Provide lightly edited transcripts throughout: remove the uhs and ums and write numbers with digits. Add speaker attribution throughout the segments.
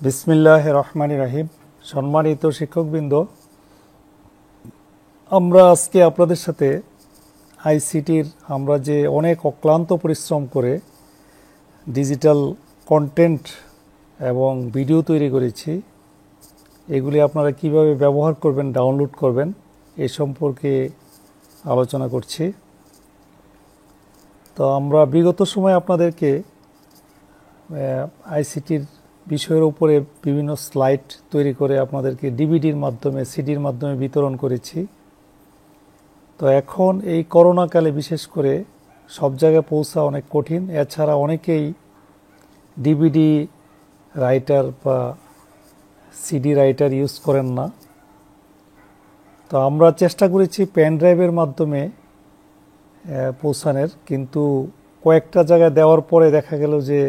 Speaker 1: বিসমিল্লাহির রহমানির রহিম। সম্মানিত শিক্ষকবৃন্দ, আমরা আজকে আপনাদের সাথে আইসিটির আমরা যে অনেক অক্লান্ত পরিশ্রম করে ডিজিটাল কন্টেন্ট এবং ভিডিও তৈরি করেছি, এগুলি আপনারা কিভাবে ব্যবহার করবেন, ডাউনলোড করবেন, এ সম্পর্কে আলোচনা করছি। তো আমরা বিগত সময় আপনাদেরকে আইসিটির বিষয়ের উপরে বিভিন্ন স্লাইড তৈরি করে আপনাদেরকে ডিভিডির মাধ্যমে, সিডির মাধ্যমে বিতরণ করেছি। তো এখন এই করোনাকালে বিশেষ করে সব জায়গায় পৌঁছা অনেক কঠিন। এছাড়া অনেকেই ডিভিডি রাইটার বা সিডি রাইটার ইউজ করেন না। তো আমরা চেষ্টা করেছি পেন ড্রাইভের মাধ্যমে পৌঁছানোর, কিন্তু কয়েকটা জায়গায় দেওয়ার পরে দেখা গেল যে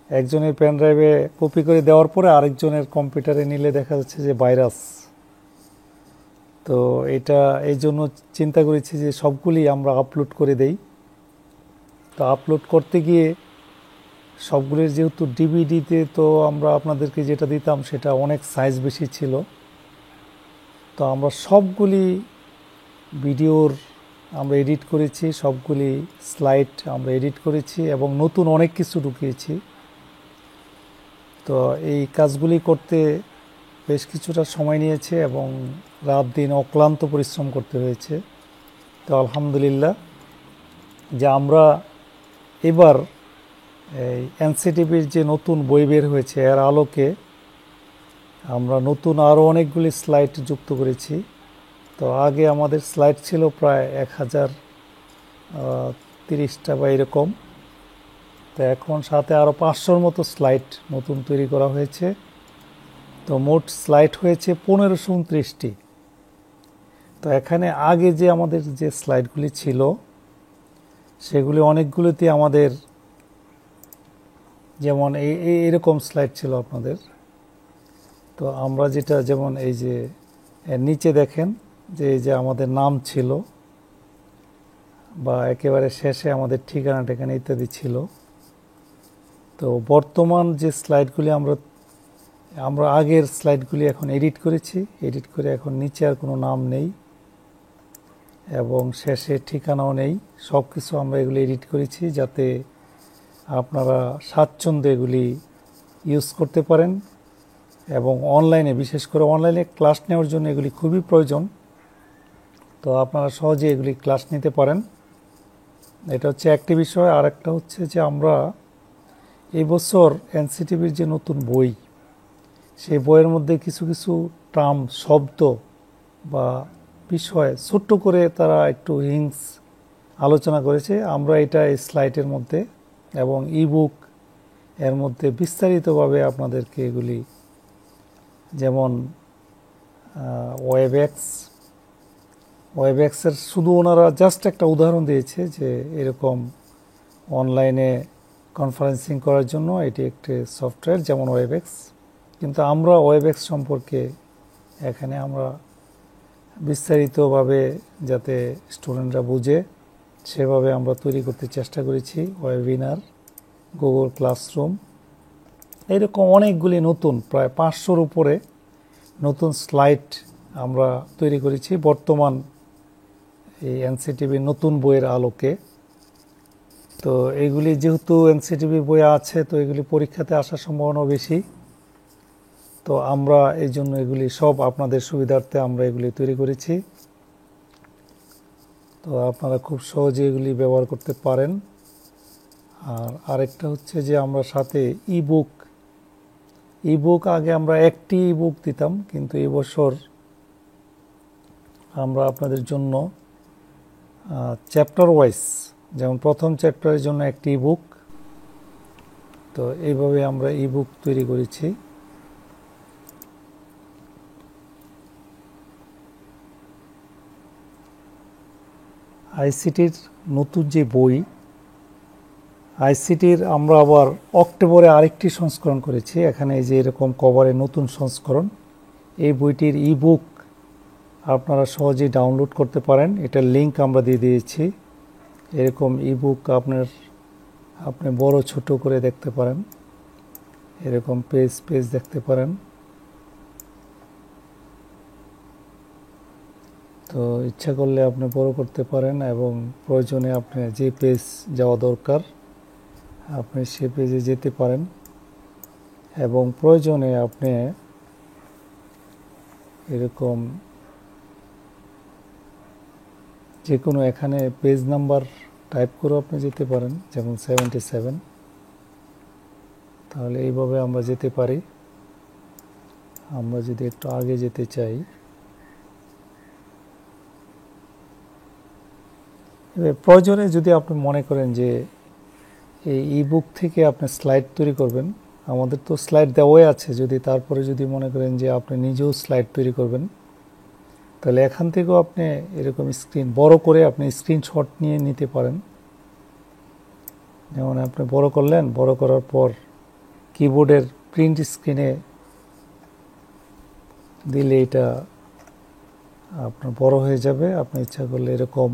Speaker 1: একজনের পেন ড্রাইভে কপি করে দেওয়ার পরে আরেকজনের কম্পিউটারে নিলে দেখা যাচ্ছে যে ভাইরাস। তো এটা এই জন্য চিন্তা করেছি যে সবগুলি আমরা আপলোড করে দেই। তো আপলোড করতে গিয়ে সবগুলির যেহেতু ডিভিডিতে তো আমরা আপনাদেরকে যেটা দিতাম সেটা অনেক সাইজ বেশি ছিল, তো আমরা সবগুলি ভিডিওর আমরা এডিট করেছি, সবগুলি স্লাইড আমরা এডিট করেছি এবং নতুন অনেক কিছু ঢুকিয়েছি। তো এই কাজগুলি করতে বেশ কিছুটা সময় নিয়েছে এবং রাত দিন অক্লান্ত পরিশ্রম করতে হয়েছে। তো আলহামদুলিল্লাহ যে আমরা এবার এই এনসিটিভির যে নতুন বই বের হয়েছে এর আলোকে আমরা নতুন আরও অনেকগুলি স্লাইড যুক্ত করেছি। তো আগে আমাদের স্লাইড ছিল প্রায় 1030টা বা এরকম। তো এখন সাথে আরও 500-র মতো স্লাইড নতুন তৈরি করা হয়েছে। তো মোট স্লাইড হয়েছে 1529টি। তো এখানে আগে যে আমাদের যে স্লাইডগুলি ছিল সেগুলি অনেকগুলোতে আমাদের যেমন এরকম স্লাইড ছিল আপনাদের। তো আমরা যেটা যেমন এই যে নিচে দেখেন যে এই যে আমাদের নাম ছিল বা একেবারে শেষে আমাদের ঠিকানা টেকানা ইত্যাদি ছিল। তো বর্তমান যে স্লাইডগুলি আমরা আগের স্লাইডগুলি এখন এডিট করেছি, এডিট করে এখন নিচে আর কোনো নাম নেই এবং শেষে ঠিকানাও নেই। সব কিছু আমরা এগুলি এডিট করেছি যাতে আপনারা স্বাচ্ছন্দ্যে এগুলি ইউজ করতে পারেন এবং অনলাইনে, বিশেষ করে অনলাইনে ক্লাস নেওয়ার জন্য এগুলি খুবই প্রয়োজন। তো আপনারা সহজে এগুলি ক্লাস নিতে পারেন। এটা হচ্ছে একটি বিষয়। আর একটা হচ্ছে যে আমরা এই বছর এনসিটিভির যে নতুন বই, সেই বইয়ের মধ্যে কিছু কিছু টার্ম, শব্দ বা বিষয় ছোট্ট করে তারা একটু হিংস আলোচনা করেছে। আমরা এটা এই স্লাইডের মধ্যে এবং ইবুক এর মধ্যে বিস্তারিতভাবে আপনাদেরকে এগুলি, যেমন ওয়েবএক্সের শুধু ওনারা জাস্ট একটা উদাহরণ দিয়েছে যে এরকম অনলাইনে কনফারেন্সিং করার জন্য এটি একটি সফটওয়্যার যেমন ওয়েবএক্স, কিন্তু আমরা ওয়েবএক্স সম্পর্কে এখানে আমরা বিস্তারিতভাবে যাতে স্টুডেন্টরা বুঝে সেভাবে আমরা তৈরি করতে চেষ্টা করেছি। ওয়েবিনার, গুগল ক্লাসরুম, এরকম অনেকগুলি নতুন প্রায় 500-র উপরে নতুন স্লাইড আমরা তৈরি করেছি বর্তমান এই এনসিটিভির নতুন বইয়ের আলোকে। তো এগুলি যেহেতু এনসিটিভি বই আছে, তো এগুলি পরীক্ষাতে আসার সম্ভাবনা বেশি। তো আমরা এই জন্য এগুলি সব আপনাদের সুবিধার্থে আমরা এগুলি তৈরি করেছি। তো আপনারা খুব সহজে এগুলি ব্যবহার করতে পারেন। আর আরেকটা হচ্ছে যে আমরা সাথে ইবুক আগে আমরা একটি ইবুক দিতাম, কিন্তু এবছর আমরা আপনাদের জন্য চ্যাপ্টার ওয়াইজ, যেমন প্রথম চ্যাপ্টারের জন্য একটি ইবুক, তো এইভাবে আমরা ইবুক তৈরি করেছি। আইসিটির নতুন যে বই, আইসিটির আমরা আবার অক্টোবরে আরেকটি সংস্করণ করেছি। এখানে এই যে এরকম কভারের নতুন সংস্করণ, এই বইটির ইবুক আপনারা সহজেই ডাউনলোড করতে পারেন। এটার লিঙ্ক আমরা দিয়ে দিয়েছি। এরকম ইবুক আপনি বড় ছোট করে দেখতে পারেন। এরকম পেজ পেজ দেখতে পারেন। তো ইচ্ছা করলে আপনি বড় করতে পারেন এবং প্রয়োজনে আপনি যে পেজ যাওয়া দরকার আপনি সে পেজে যেতে পারেন এবং প্রয়োজনে আপনি এরকম যে কোনো এখানে পেজ নাম্বার টাইপ করে আপনি যেতে পারেন, যেমন 77। তাহলে এইভাবে আমরা যেতে পারি। আমরা যদি একটু আগে যেতে চাই, এবার প্রয়োজনে যদি আপনি মনে করেন যে এই ইবুক থেকে আপনি স্লাইড তৈরি করবেন, আমাদের তো স্লাইড দেওয়াই আছে, যদি তারপরে যদি মনে করেন যে আপনি নিজেও স্লাইড তৈরি করবেন, তাহলে এখান থেকেও আপনি এরকম স্ক্রিন বড় করে আপনি স্ক্রিনশট নিয়ে নিতে পারেন। যেমন আপনি বড় করলেন, বড় করার পর কিবোর্ডের প্রিন্ট স্ক্রিনে দিলে এটা আপনার বড় হয়ে যাবে। আপনি ইচ্ছা করলে এরকম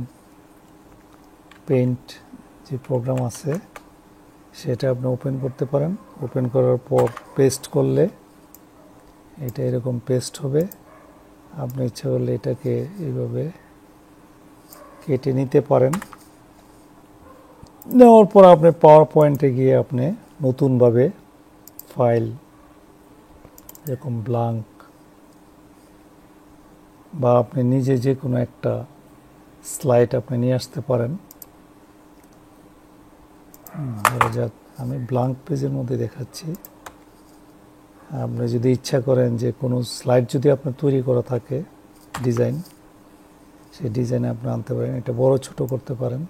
Speaker 1: পেইন্ট যে প্রোগ্রাম আছে সেটা আপনি ওপেন করতে পারেন। ওপেন করার পর পেস্ট করলে এটা এরকম পেস্ট হবে। আপনি ইচ্ছা করলে এটাকে এইভাবে কেটে নিতে পারেন। নেওয়ার পর আপনি পাওয়ার পয়েন্টে গিয়ে আপনি নতুনভাবে ফাইল এরকম ব্ল্যাঙ্ক বা আপনি নিজে যে কোনো একটা স্লাইড আপনি নিয়ে আসতে পারেন। ধরা যাক আমি ব্ল্যাঙ্ক পেজের মধ্যে দেখাচ্ছি। আপনি যদি ইচ্ছা করেন যে কোনো স্লাইড যদি আপনার তৈরি করা থাকে ডিজাইন, সেই ডিজাইনে আপনি আনতে পারেন, এটা বড় ছোট করতে পারেন।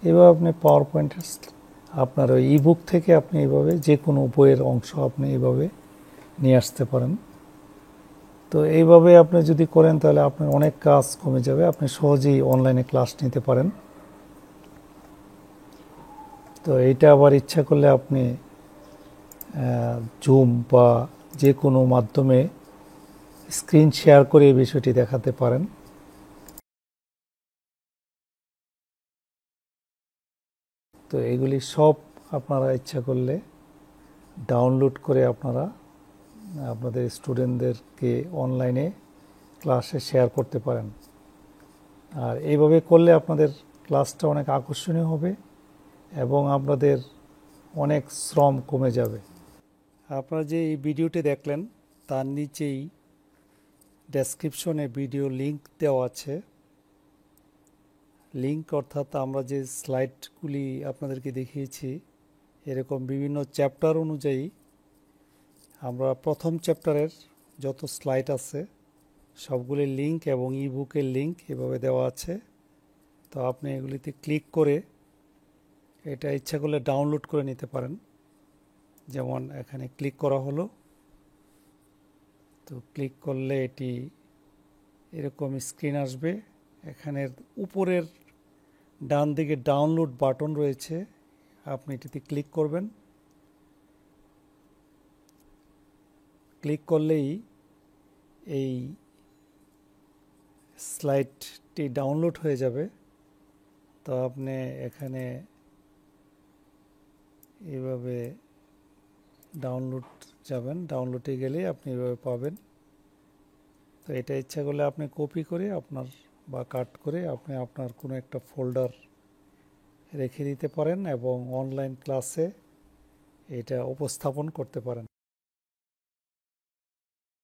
Speaker 1: এভাবে আপনি পাওয়ার পয়েন্টের আপনার ওই ইবুক থেকে আপনি এইভাবে যে কোনো বইয়ের অংশ আপনি এইভাবে নিয়ে আসতে পারেন। তো এইভাবে আপনি যদি করেন তাহলে আপনার অনেক কাজ কমে যাবে, আপনি সহজেই অনলাইনে ক্লাস নিতে পারেন। তো এইটা আবার ইচ্ছা করলে আপনি জুম বা যে কোনো মাধ্যমে স্ক্রিন শেয়ার করে এই বিষয়টি দেখাতে পারেন। তো এগুলি সব আপনারা ইচ্ছা করলে ডাউনলোড করে আপনারা আপনাদের স্টুডেন্টদেরকে অনলাইনে ক্লাসে শেয়ার করতে পারেন। আর এইভাবে করলে আপনাদের ক্লাসটা অনেক আকর্ষণীয় হবে এবং আপনাদের অনেক শ্রম কমে যাবে। আপনারা যে এই ভিডিওটি দেখলেন তার নিচেই ডেসক্রিপশনে ভিডিও লিংক দেওয়া আছে। লিংক অর্থাৎ আমরা যে স্লাইডগুলি আপনাদেরকে দেখিয়েছি এরকম বিভিন্ন চ্যাপ্টার অনুযায়ী আমরা প্রথম চ্যাপ্টারের যত স্লাইড আছে সবগুলির লিংক এবং ইবুকের লিংক এভাবে দেওয়া আছে। তো আপনি এগুলিতে ক্লিক করে এটা ইচ্ছা করলে ডাউনলোড করে নিতে পারেন। যেমন এখানে ক্লিক করা হলো, তো ক্লিক করলে এটি এরকম স্ক্রিন আসবে। এখানের উপরের ডান দিকে ডাউনলোড বাটন রয়েছে, আপনি এটিতে ক্লিক করবেন। ক্লিক করলেই এই স্লাইডটি ডাউনলোড হয়ে যাবে। তো আপনি এখানে এইভাবে ডাউনলোড যাবেন, ডাউনলোডে গেলে আপনি এভাবে পাবেন। তো এটা ইচ্ছা করলে আপনি কপি করে আপনার বা কাট করে আপনি আপনার কোনো একটা ফোল্ডার রেখে দিতে পারেন এবং অনলাইন ক্লাসে এটা উপস্থাপন করতে পারেন।